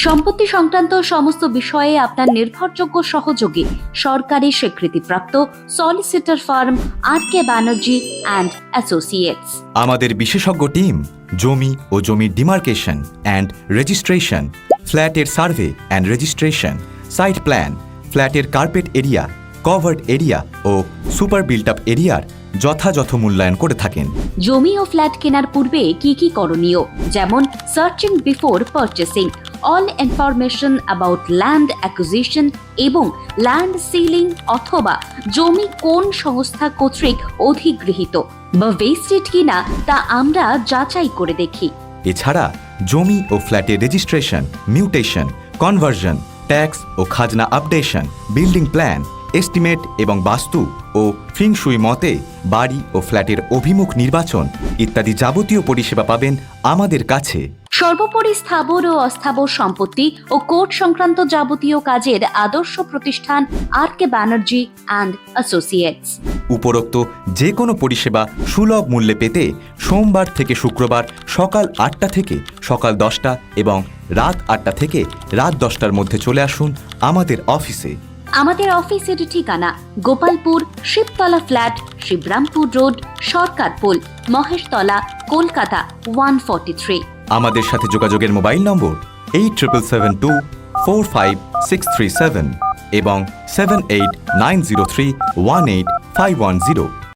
সম্পত্তি সংক্রান্ত সমস্ত বিষয়ে আপনার নির্ভরযোগ্য সহযোগী সরকারি স্বীকৃতিপ্রাপ্ত solicitor firm RK Banerjee and associates. আমাদের বিশেষজ্ঞ টিম জমি ও জমির ডিমার্কেশন অ্যান্ড রেজিস্ট্রেশন, ফ্ল্যাটের survey and registration, site plan, ফ্ল্যাটের কার্পেট এরিয়া, কভার্ড এরিয়া ও সুপার বিল্ট আপ এরিয়ার যথাযথ মূল্যায়ন করে থাকেন। জমি ও ফ্ল্যাট কেনার পূর্বে কি কি করণীয়, যেমন searching before purchasing, all information about land acquisition এবং ল্যান্ড সিলিং, অথবা জমি কোন সংস্থা কর্তৃক অধিগৃহীত বা ভেস্টেড কিনা তা আমরা যাচাই করে দেখি। এছাড়া জমি ও ফ্ল্যাটের রেজিস্ট্রেশন, মিউটেশন, কনভার্সন, ট্যাক্স ও খাজনা আপডেশন, বিল্ডিং প্ল্যান, এস্টিমেট এবং বাস্তু ও ফিংশুই মতে বাড়ি ও ফ্ল্যাটের অভিমুখ নির্বাচন ইত্যাদি যাবতীয় পরিষেবা পাবেন আমাদের কাছে। সর্বোপরি স্থাবর ও অস্থাবর সম্পত্তি ও কোর্ট সংক্রান্ত যাবতীয় কাজের আদর্শ প্রতিষ্ঠান আর.কে ব্যানার্জি অ্যান্ড অ্যাসোসিয়েটস। উপরোক্ত যে কোনো পরিষেবা সুলভ মূল্যে পেতে সোমবার থেকে শুক্রবার সকাল 8টা থেকে সকাল 10টা এবং রাত 8টা থেকে রাত 10টার মধ্যে চলে আসুন আমাদের অফিসে। আমাদের অফিসের ঠিকানা গোপালপুর, শিবতলা ফ্ল্যাট, শিবরামপুর রোড, সরকারপোল, মহেশতলা, কলকাতা 143। আমাদের সাথে যোগাযোগের মোবাইল নম্বর 8772453637 এবং 7890318510।